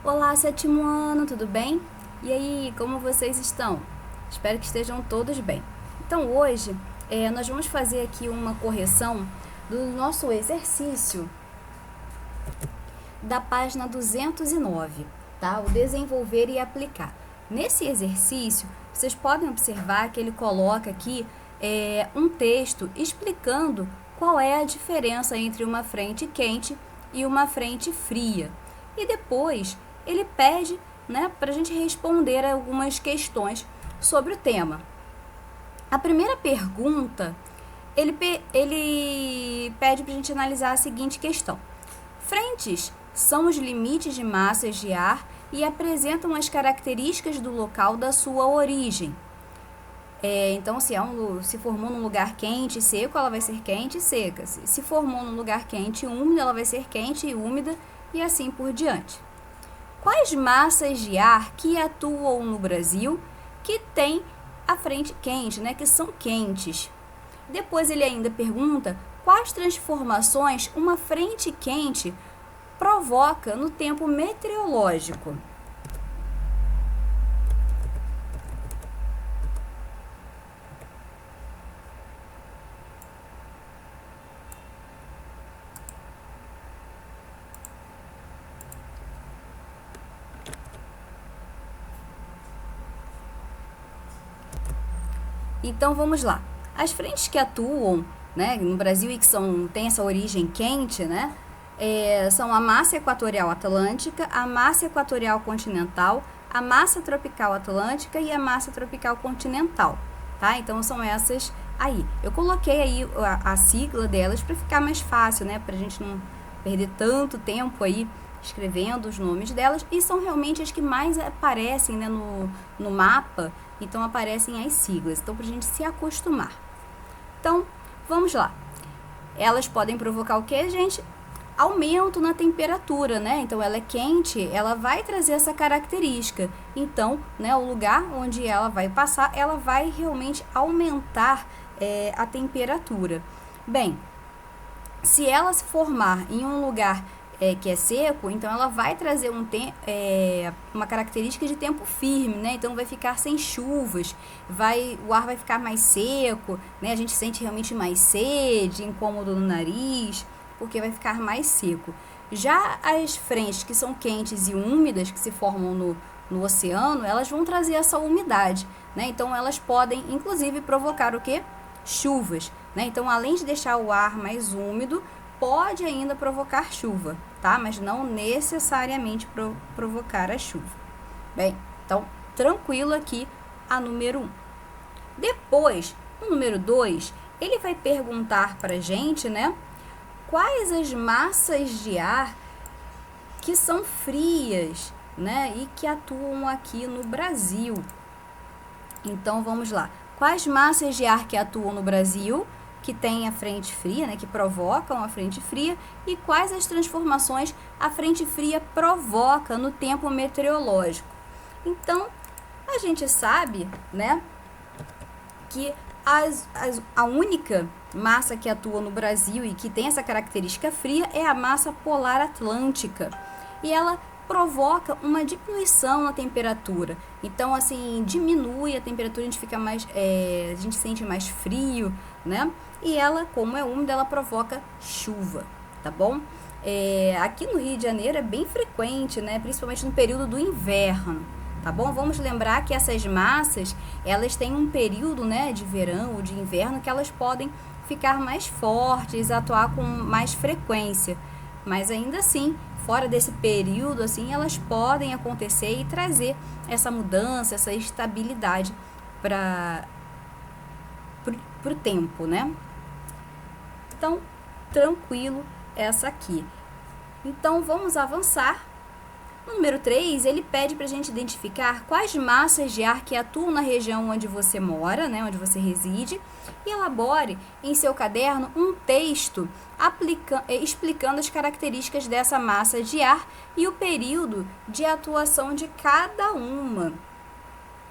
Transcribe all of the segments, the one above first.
Olá, sétimo ano, tudo bem? E aí, como vocês estão? Espero que estejam todos bem. Então, hoje, nós vamos fazer aqui uma correção do nosso exercício da página 209, tá? O desenvolver e aplicar. Nesse exercício, vocês podem observar que ele coloca aqui um texto explicando qual é a diferença entre uma frente quente e uma frente fria. E depois ele pede, né, para a gente responder algumas questões sobre o tema. A primeira pergunta, ele pede para a gente analisar a seguinte questão. Frentes são os limites de massas de ar e apresentam as características do local da sua origem. Então, se formou num lugar quente e seco, ela vai ser quente e seca. Se formou num lugar quente e úmido, ela vai ser quente e úmida e assim por diante. Quais massas de ar que atuam no Brasil que tem a frente quente, né, que são quentes? Depois ele ainda pergunta quais transformações uma frente quente provoca no tempo meteorológico. Então vamos lá. As frentes que atuam, né, no Brasil e que têm essa origem quente, né, são a massa equatorial atlântica, a massa equatorial continental, a massa tropical atlântica e a massa tropical continental, tá? Então são essas aí. Eu coloquei aí a sigla delas para ficar mais fácil, né, para a gente não perder tanto tempo aí escrevendo os nomes delas, e são realmente as que mais aparecem, né, no mapa, então aparecem as siglas, então para a gente se acostumar. Então, vamos lá. Elas podem provocar o que, gente? Aumento na temperatura, né? Então, ela é quente, ela vai trazer essa característica. Então, né, o lugar onde ela vai passar, ela vai realmente aumentar a temperatura. Bem, se ela se formar em um lugar que é seco, então ela vai trazer uma característica de tempo firme, né? Então vai ficar sem chuvas, o ar vai ficar mais seco, né? A gente sente realmente mais sede, incômodo no nariz, porque vai ficar mais seco. Já as frentes que são quentes e úmidas, que se formam no oceano, elas vão trazer essa umidade, né? Então elas podem, inclusive, provocar o quê? Chuvas, né? Então, além de deixar o ar mais úmido, pode ainda provocar chuva, tá? Mas não necessariamente provocar a chuva. Bem, então, tranquilo aqui a número 1. Depois, no número 2, ele vai perguntar pra gente, né? Quais as massas de ar que são frias, né? E que atuam aqui no Brasil. Então, vamos lá. Quais massas de ar que atuam no Brasil, que tem a frente fria, né, que provocam a frente fria, e quais as transformações a frente fria provoca no tempo meteorológico? Então, a gente sabe, né, que a única massa que atua no Brasil e que tem essa característica fria é a massa polar atlântica. E ela provoca uma diminuição na temperatura. Então, assim, diminui a temperatura, a gente fica mais, a gente sente mais frio, né? E ela, como é úmida, ela provoca chuva, tá bom? Aqui no Rio de Janeiro é bem frequente, né? Principalmente no período do inverno, tá bom? Vamos lembrar que essas massas, elas têm um período, né, de verão ou de inverno que elas podem ficar mais fortes, atuar com mais frequência. Mas ainda assim, fora desse período, assim, elas podem acontecer e trazer essa mudança, essa estabilidade para o tempo, né? Então, tranquilo essa aqui. Então, vamos avançar. No número 3, ele pede para a gente identificar quais massas de ar que atuam na região onde você mora, né, onde você reside, e elabore em seu caderno um texto explicando as características dessa massa de ar e o período de atuação de cada uma.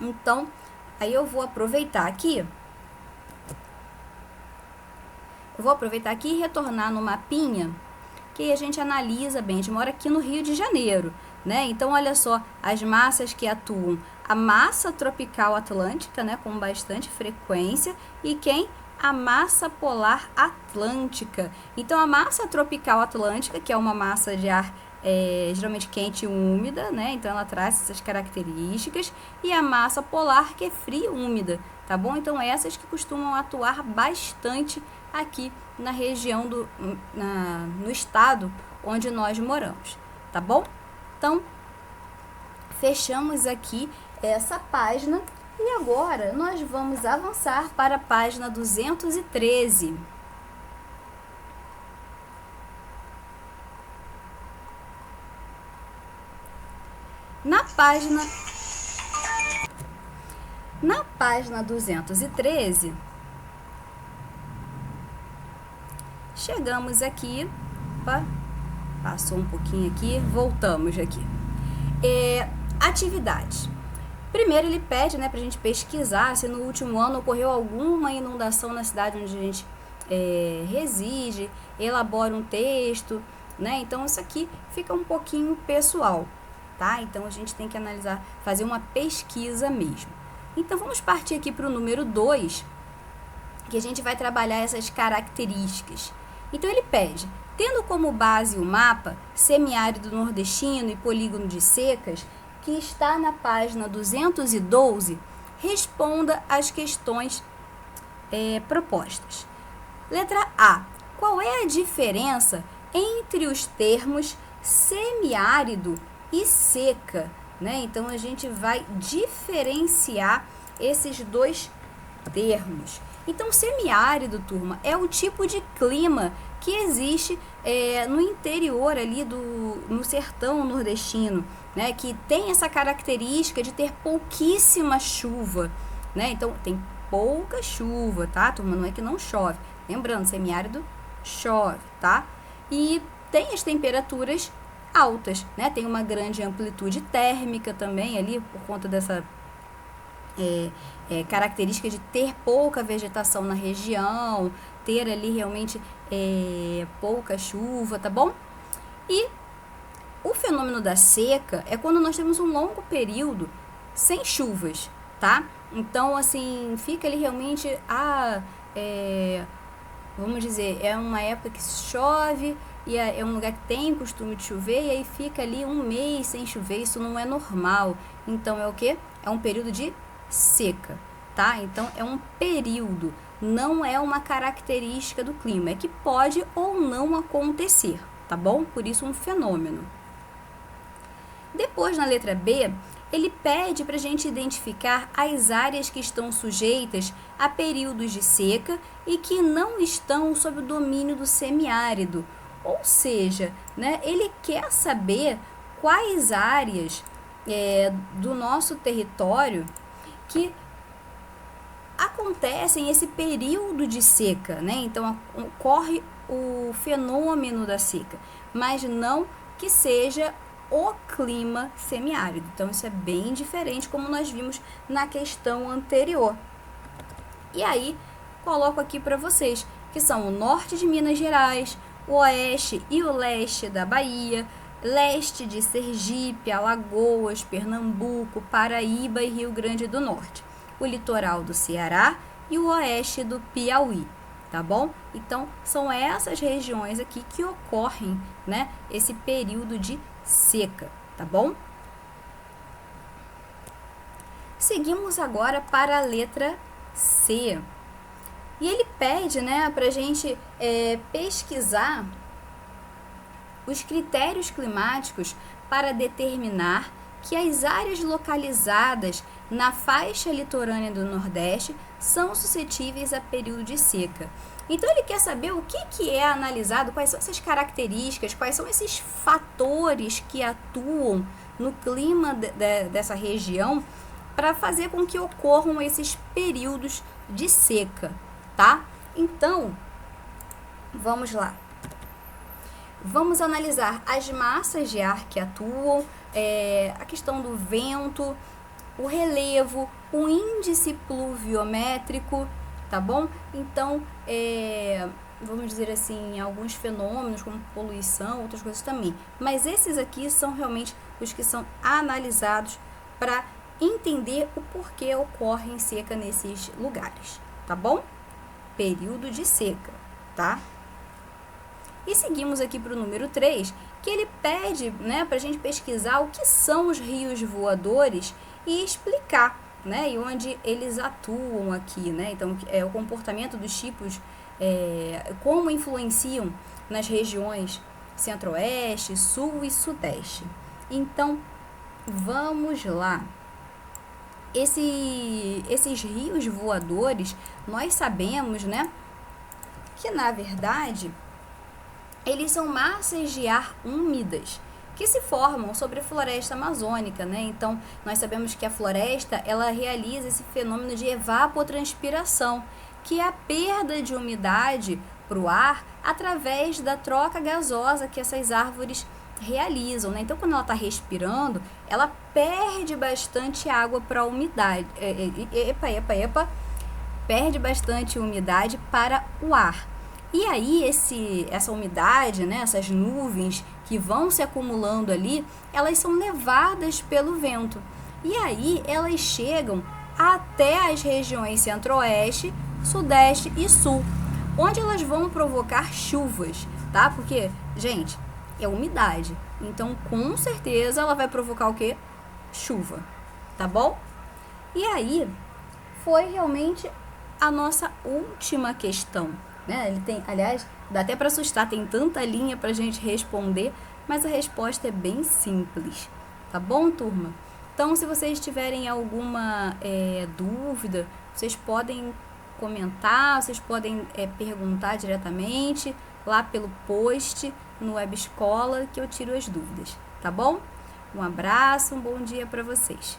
Então, aí eu vou aproveitar aqui e retornar no mapinha que a gente analisa bem. A gente mora aqui no Rio de Janeiro, né? Então, olha só, as massas que atuam, a massa tropical atlântica, né, com bastante frequência, e quem? A massa polar atlântica. Então, a massa tropical atlântica, que é uma massa de ar geralmente quente e úmida, né? Então, ela traz essas características. E a massa polar, que é fria e úmida, tá bom? Então, essas que costumam atuar bastante aqui na região no estado onde nós moramos, tá bom? Então, fechamos aqui essa página e agora nós vamos avançar para a página 213. Na página 213, chegamos aqui, opa, passou um pouquinho aqui, voltamos aqui. Atividades. Primeiro ele pede, né, pra gente pesquisar se no último ano ocorreu alguma inundação na cidade onde a gente reside, elabora um texto, né? Então isso aqui fica um pouquinho pessoal, tá? Então a gente tem que analisar, fazer uma pesquisa mesmo. Então vamos partir aqui para o número 2, que a gente vai trabalhar essas características. Então ele pede, tendo como base o mapa semiárido nordestino e polígono de secas, que está na página 212, responda às questões propostas. Letra A. Qual é a diferença entre os termos semiárido e seca, né? Então, a gente vai diferenciar esses dois termos. Então, semiárido, turma, é o tipo de clima que existe no interior ali no sertão nordestino, né? Que tem essa característica de ter pouquíssima chuva, né? Então, tem pouca chuva, tá, turma? Não é que não chove. Lembrando, semiárido chove, tá? E tem as temperaturas altas, né? Tem uma grande amplitude térmica também ali, por conta dessa característica de ter pouca vegetação na região, ter ali realmente pouca chuva, tá bom? E o fenômeno da seca é quando nós temos um longo período sem chuvas, tá? Então, assim, fica ali realmente, vamos dizer, é uma época que chove e é um lugar que tem costume de chover e aí fica ali um mês sem chover, isso não é normal. Então, é o quê? É um período de seca, tá? Então, é um período, não é uma característica do clima, é que pode ou não acontecer, tá bom? Por isso, um fenômeno. Depois, na letra B, ele pede para a gente identificar as áreas que estão sujeitas a períodos de seca e que não estão sob o domínio do semiárido. Ou seja, né, ele quer saber quais áreas do nosso território que acontecem esse período de seca, né? Então, ocorre o fenômeno da seca, mas não que seja o clima semiárido. Então, isso é bem diferente, como nós vimos na questão anterior. E aí, coloco aqui para vocês, que são o norte de Minas Gerais, o oeste e o leste da Bahia, leste de Sergipe, Alagoas, Pernambuco, Paraíba e Rio Grande do Norte, o litoral do Ceará e o oeste do Piauí, tá bom? Então, são essas regiões aqui que ocorrem, né, esse período de seca, tá bom? Seguimos agora para a letra C. E ele pede, né, para a gente pesquisar os critérios climáticos para determinar que as áreas localizadas na faixa litorânea do Nordeste são suscetíveis a período de seca. Então, ele quer saber o que é analisado, quais são essas características, quais são esses fatores que atuam no clima dessa região para fazer com que ocorram esses períodos de seca, tá? Então, vamos lá. Vamos analisar as massas de ar que atuam, a questão do vento, o relevo, o índice pluviométrico, tá bom? Então, vamos dizer assim, alguns fenômenos como poluição, outras coisas também. Mas esses aqui são realmente os que são analisados para entender o porquê ocorre seca nesses lugares, tá bom? Período de seca, tá? E seguimos aqui para o número 3, que ele pede, né, para a gente pesquisar o que são os rios voadores e explicar, né, e onde eles atuam aqui, né? Então, o comportamento dos tipos, como influenciam nas regiões centro-oeste, sul e sudeste. Então, vamos lá. Esses rios voadores, nós sabemos, né, que na verdade eles são massas de ar úmidas que se formam sobre a floresta amazônica, né? Então, nós sabemos que a floresta, ela realiza esse fenômeno de evapotranspiração, que é a perda de umidade para o ar através da troca gasosa que essas árvores realizam, né? Então, quando ela está respirando, ela perde bastante água para a umidade. Perde bastante umidade para o ar. E aí, essa umidade, né, essas nuvens que vão se acumulando ali, elas são levadas pelo vento. E aí, elas chegam até as regiões centro-oeste, sudeste e sul, onde elas vão provocar chuvas, tá? Porque, gente, é umidade. Então, com certeza, ela vai provocar o quê? Chuva, tá bom? E aí, foi realmente a nossa última questão, né? Ele tem, aliás, dá até para assustar, tem tanta linha para a gente responder, mas a resposta é bem simples, tá bom, turma? Então, se vocês tiverem alguma dúvida, vocês podem comentar, vocês podem perguntar diretamente lá pelo post no Web Escola, que eu tiro as dúvidas, tá bom? Um abraço, um bom dia para vocês.